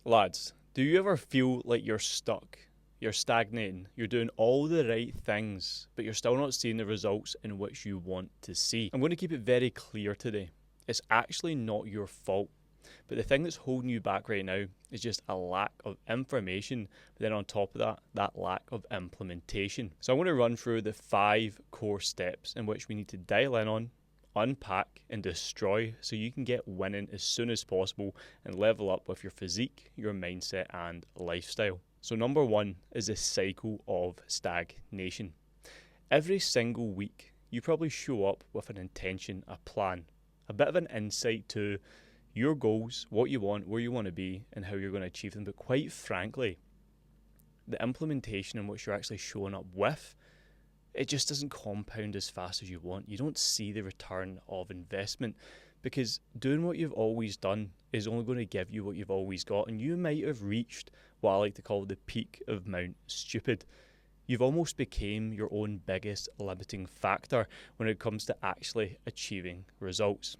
Lads, do you ever feel like you're stuck? You're stagnating, you're doing all the right things, but you're still not seeing the results in which you want to see? I'm going to keep it very clear today. It's actually not your fault. But the thing that's holding you back right now is just a lack of information, but then on top of that lack of implementation. So I'm going to run through the 5 core steps in which we need to dial in on, unpack and destroy so you can get winning as soon as possible and level up with your physique, your mindset and lifestyle. So number 1 is the cycle of stagnation. Every single week you probably show up with an intention, a plan, a bit of an insight to your goals, what you want, where you want to be and how you're going to achieve them. But quite frankly, the implementation in which you're actually showing up with, it just doesn't compound as fast as you want. You don't see the return of investment because doing what you've always done is only going to give you what you've always got. And you might have reached what I like to call the peak of Mount Stupid. You've almost became your own biggest limiting factor when it comes to actually achieving results.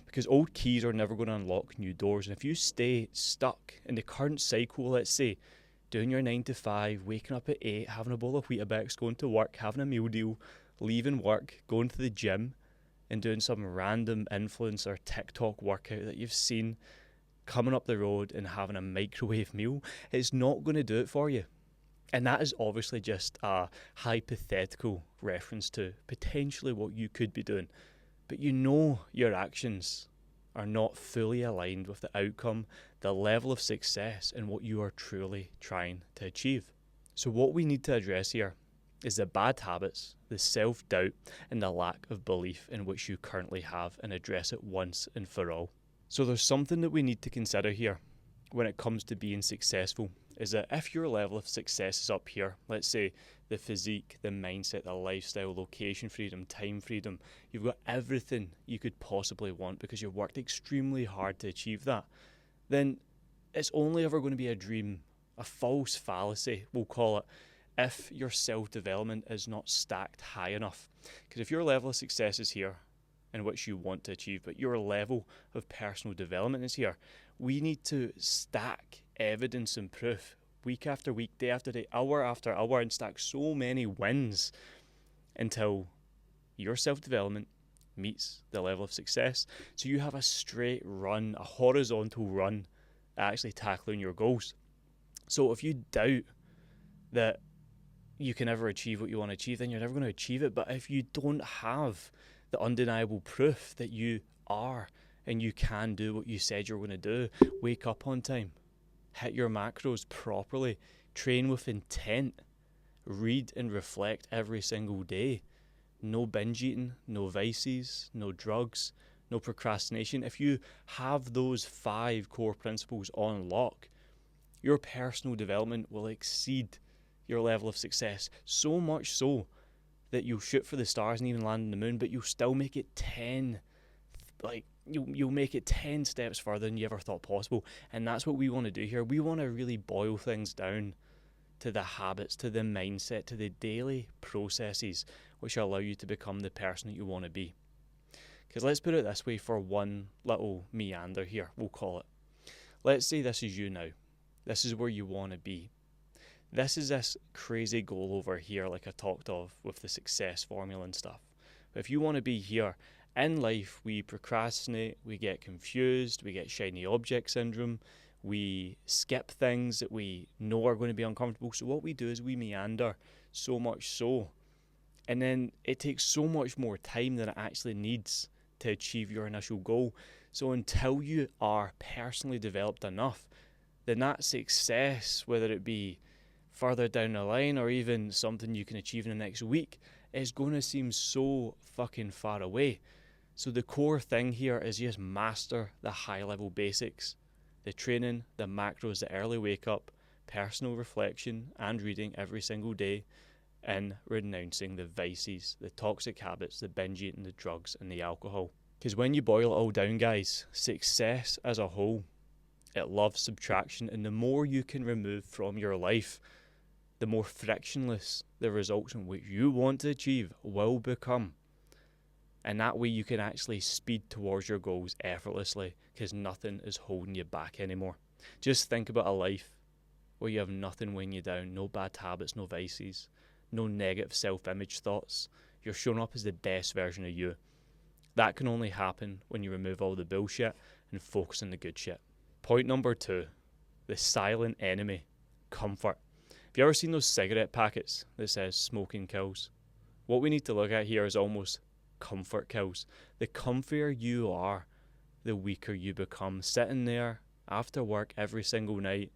Because old keys are never going to unlock new doors. And if you stay stuck in the current cycle, let's say, doing your 9 to 5, waking up at 8, having a bowl of Weetabix, going to work, having a meal deal, leaving work, going to the gym, and doing some random influencer TikTok workout that you've seen, coming up the road and having a microwave meal, it's not going to do it for you. And that is obviously just a hypothetical reference to potentially what you could be doing. But you know your actions are not fully aligned with the outcome, the level of success, and what you are truly trying to achieve. So what we need to address here is the bad habits, the self-doubt, and the lack of belief in which you currently have, and address it once and for all. So there's something that we need to consider here when it comes to being successful, is that if your level of success is up here, let's say the physique, the mindset, the lifestyle, location freedom, time freedom, you've got everything you could possibly want because you've worked extremely hard to achieve that, then it's only ever going to be a dream, a false fallacy, we'll call it, if your self-development is not stacked high enough. Because if your level of success is here, in which you want to achieve, but your level of personal development is here, we need to stack evidence and proof week after week, day after day, hour after hour, and stack so many wins until your self-development meets the level of success. So you have a straight run, a horizontal run at actually tackling your goals. So if you doubt that you can ever achieve what you want to achieve, then you're never going to achieve it. But if you don't have the undeniable proof that you are and you can do what you said you're going to do, wake up on time, hit your macros properly, train with intent, read and reflect every single day, no binge eating, no vices, no drugs, no procrastination. If you have those 5 core principles on lock, your personal development will exceed your level of success, so much so that you'll shoot for the stars and even land on the moon, but you'll still make it 10, you'll make it 10 steps further than you ever thought possible. And that's what we want to do here. We want to really boil things down to the habits, to the mindset, to the daily processes which allow you to become the person that you want to be. Because let's put it this way, for one little meander here, we'll call it. Let's say this is you now. This is where you want to be. This is this crazy goal over here, like I talked of with the success formula and stuff. But if you want to be here, in life we procrastinate, we get confused, we get shiny object syndrome, we skip things that we know are going to be uncomfortable. So what we do is we meander so much so, and then it takes so much more time than it actually needs to achieve your initial goal. So until you are personally developed enough, then that success, whether it be further down the line or even something you can achieve in the next week, is going to seem so fucking far away. So the core thing here is just master the high level basics, the training, the macros, the early wake up, personal reflection and reading every single day, and renouncing the vices, the toxic habits, the binge eating, the drugs and the alcohol. Because when you boil it all down, guys, success as a whole, it loves subtraction, and the more you can remove from your life, the more frictionless the results in which you want to achieve will become. And that way you can actually speed towards your goals effortlessly because nothing is holding you back anymore. Just think about a life where you have nothing weighing you down, no bad habits, no vices, no negative self-image thoughts. You're showing up as the best version of you. That can only happen when you remove all the bullshit and focus on the good shit. Point number 2, the silent enemy, comfort. Have you ever seen those cigarette packets that says smoking kills? What we need to look at here is almost comfort kills. The comfier you are, the weaker you become. Sitting there after work every single night,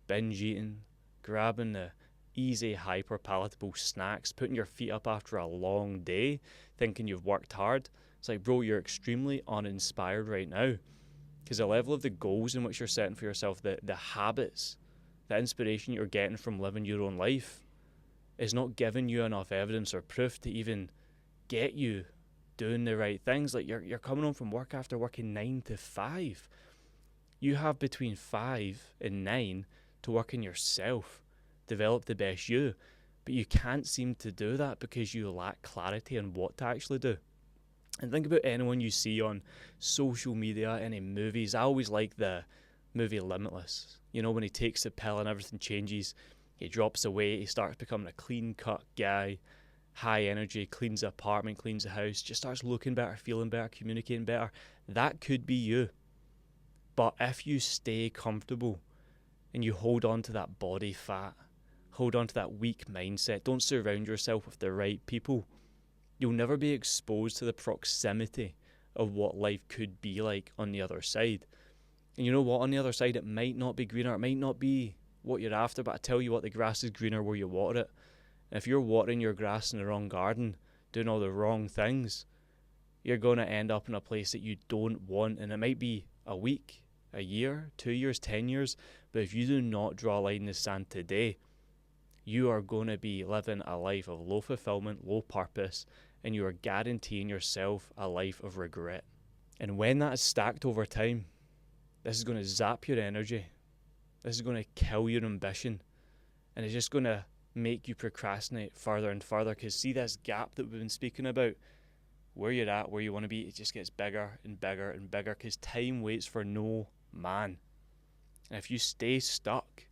binge eating, grabbing the easy, hyper palatable snacks, putting your feet up after a long day, thinking you've worked hard. It's like, bro, you're extremely uninspired right now, because the level of the goals in which you're setting for yourself, the habits, the inspiration you're getting from living your own life is not giving you enough evidence or proof to even get you doing the right things. Like, you're coming home from work after working 9 to 5. You have between 5 and 9 to work on yourself, develop the best you, but you can't seem to do that because you lack clarity on what to actually do. And think about anyone you see on social media, any movies. I always like the movie Limitless. You know, when he takes the pill and everything changes, he drops away, he starts becoming a clean-cut guy, high energy, cleans the apartment, cleans the house, just starts looking better, feeling better, communicating better. That could be you. But if you stay comfortable and you hold on to that body fat, hold on to that weak mindset, don't surround yourself with the right people, you'll never be exposed to the proximity of what life could be like on the other side. And you know what? On the other side, it might not be greener. It might not be what you're after, but I tell you what, the grass is greener where you water it. And if you're watering your grass in the wrong garden, doing all the wrong things, you're going to end up in a place that you don't want. And it might be a week, a year, 2 years, 10 years. But if you do not draw a line in the sand today, you are going to be living a life of low fulfillment, low purpose, and you are guaranteeing yourself a life of regret. And when that is stacked over time, this is going to zap your energy. This is going to kill your ambition. And it's just going to make you procrastinate further and further. Because see this gap that we've been speaking about, where you're at, where you want to be, it just gets bigger and bigger and bigger, because time waits for no man. And if you stay stuck,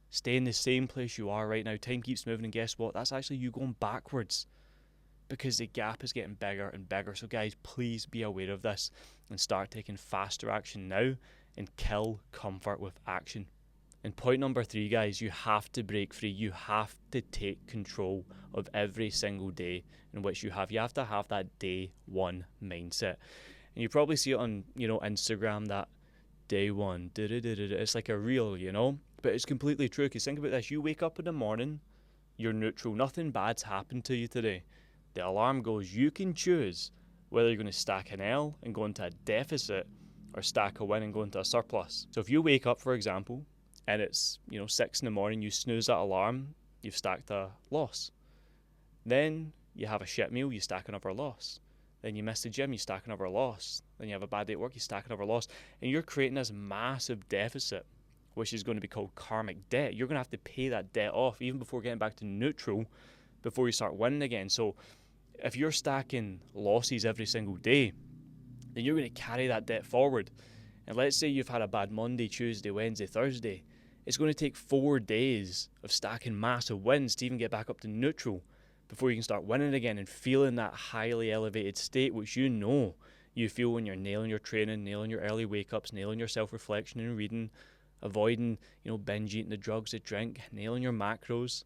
stay in the same place you are right now, time keeps moving, and guess what? That's actually you going backwards, because the gap is getting bigger and bigger. So guys, please be aware of this and start taking faster action now and kill comfort with action. And point number 3, guys, you have to break free. You have to take control of every single day in which you have. You have to have that day one mindset. And you probably see it on, Instagram, that day one. It's like a reel, But it's completely true, because think about this. You wake up in the morning, you're neutral. Nothing bad's happened to you today. The alarm goes. You can choose whether you're going to stack an L and go into a deficit or stack a win and go into a surplus. So if you wake up, for example, and it's 6 in the morning, you snooze that alarm, you've stacked a loss. Then you have a shit meal, you stack another loss. Then you miss the gym, you stack another loss. Then you have a bad day at work, you stack another loss. And you're creating this massive deficit, which is going to be called karmic debt. You're going to have to pay that debt off even before getting back to neutral, before you start winning again. So if you're stacking losses every single day, then you're going to carry that debt forward. And let's say you've had a bad Monday, Tuesday, Wednesday, Thursday. It's going to take 4 days of stacking massive wins to even get back up to neutral before you can start winning again and feeling that highly elevated state, which you feel when you're nailing your training, nailing your early wake-ups, nailing your self-reflection and reading, avoiding, binge eating the drugs, the drink, nailing your macros.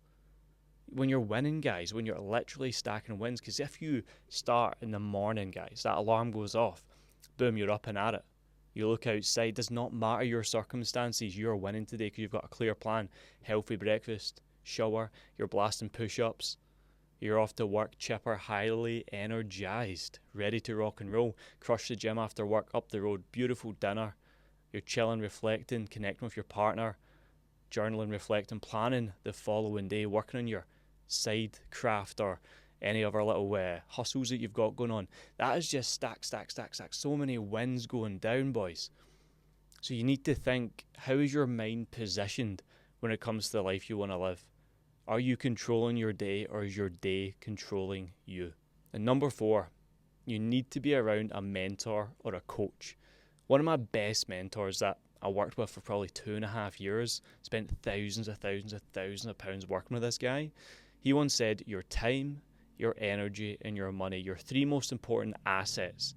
When you're winning, guys, when you're literally stacking wins, because if you start in the morning, guys, that alarm goes off, boom, you're up and at it. You look outside, does not matter your circumstances, you're winning today because you've got a clear plan. Healthy breakfast, shower, you're blasting push-ups, you're off to work chipper, highly energized, ready to rock and roll, crush the gym after work, up the road, beautiful dinner, you're chilling, reflecting, connecting with your partner, journaling, reflecting, planning the following day, working on your side craft or any other little hustles that you've got going on. That is just stack. So many wins going down, boys. So you need to think, how is your mind positioned when it comes to the life you want to live? Are you controlling your day, or is your day controlling you? And number 4, you need to be around a mentor or a coach. One of my best mentors that I worked with for probably 2.5 years, spent thousands of pounds working with this guy. He once said, your time, your energy, and your money, your three most important assets,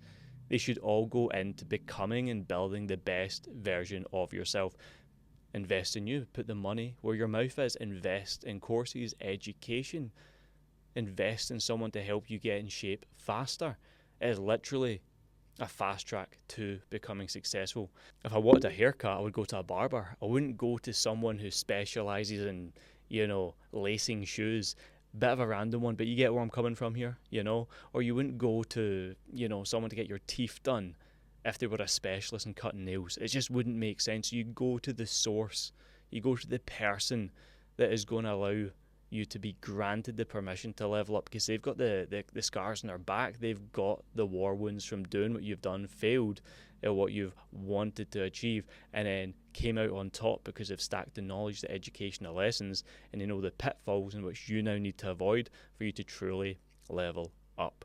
they should all go into becoming and building the best version of yourself. Invest in you. Put the money where your mouth is. Invest in courses, education. Invest in someone to help you get in shape faster. It is literally a fast track to becoming successful. If I wanted a haircut, I would go to a barber. I wouldn't go to someone who specializes in, lacing shoes. Bit of a random one, but you get where I'm coming from here, Or you wouldn't go to, someone to get your teeth done if they were a specialist in cutting nails. It just wouldn't make sense. You go to the source. You go to the person that is going to allow you to be granted the permission to level up, because they've got the scars on their back. They've got the war wounds from doing what you've done, failed at what you've wanted to achieve, and then came out on top because they've stacked the knowledge, the education, the lessons, and they know the pitfalls in which you now need to avoid for you to truly level up.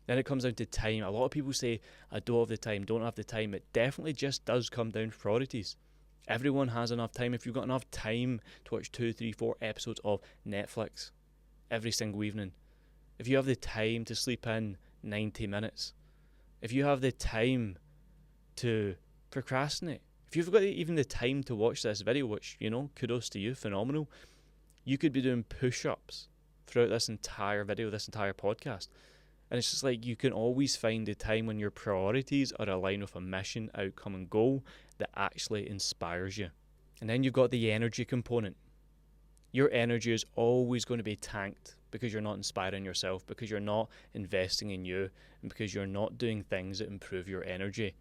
Then it comes down to time. A lot of people say, I don't have the time, don't have the time. It definitely just does come down to priorities. Everyone has enough time. If you've got enough time to watch 2, 3, 4 episodes of Netflix every single evening, if you have the time to sleep in 90 minutes, if you have the time to procrastinate, if you've got even the time to watch this video, which, kudos to you, phenomenal, you could be doing push-ups throughout this entire video, this entire podcast. And it's just like, you can always find a time when your priorities are aligned with a mission, outcome, and goal that actually inspires you. And then you've got the energy component. Your energy is always going to be tanked because you're not inspiring yourself, because you're not investing in you, and because you're not doing things that improve your energy.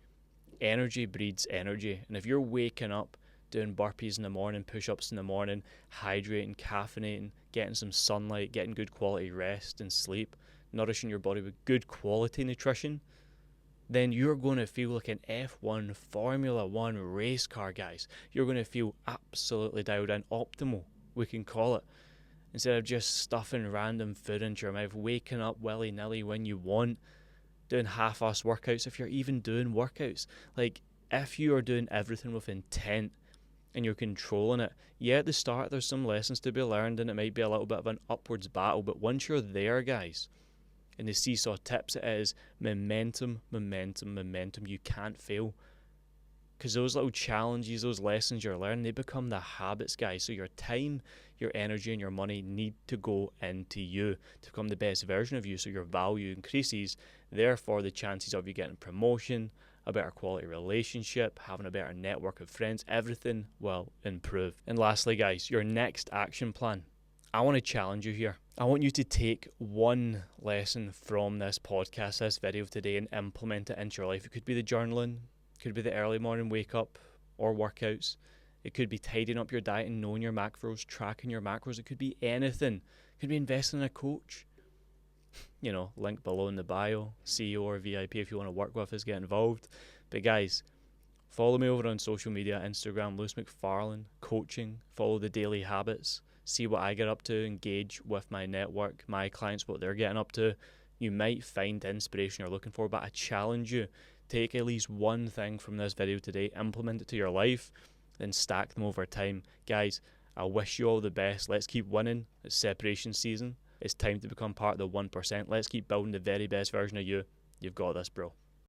Energy breeds energy. And if you're waking up doing burpees in the morning, push-ups in the morning, hydrating, caffeinating, getting some sunlight, getting good quality rest and sleep, nourishing your body with good quality nutrition, then you're going to feel like an F1 Formula 1 race car, guys. You're going to feel absolutely dialed in, optimal, we can call it. Instead of just stuffing random food into your mouth, waking up willy-nilly when you want, doing half-ass workouts, if you're even doing workouts. Like, if you are doing everything with intent and you're controlling it, yeah, at the start there's some lessons to be learned and it might be a little bit of an upwards battle, but once you're there, guys, in the seesaw tips, it is momentum. You can't fail. Because those little challenges, those lessons you're learning, they become the habits, guys. So your time, your energy, and your money need to go into you to become the best version of you, so your value increases. Therefore, the chances of you getting promotion, a better quality relationship, having a better network of friends, everything will improve. And lastly, guys, your next action plan. I want to challenge you here. I want you to take one lesson from this podcast, this video today, and implement it into your life. It could be the journaling, it could be the early morning wake up or workouts. It could be tidying up your diet and knowing your macros, tracking your macros. It could be anything. It could be investing in a coach. Link below in the bio, CEO or VIP if you want to work with us, get involved. But guys, follow me over on social media, Instagram, Lewis McFarlane, coaching, follow the daily habits. See what I get up to, engage with my network, my clients, what they're getting up to. You might find the inspiration you're looking for, but I challenge you, take at least one thing from this video today, implement it to your life, then stack them over time. Guys, I wish you all the best. Let's keep winning. It's separation season. It's time to become part of the 1%. Let's keep building the very best version of you. You've got this, bro.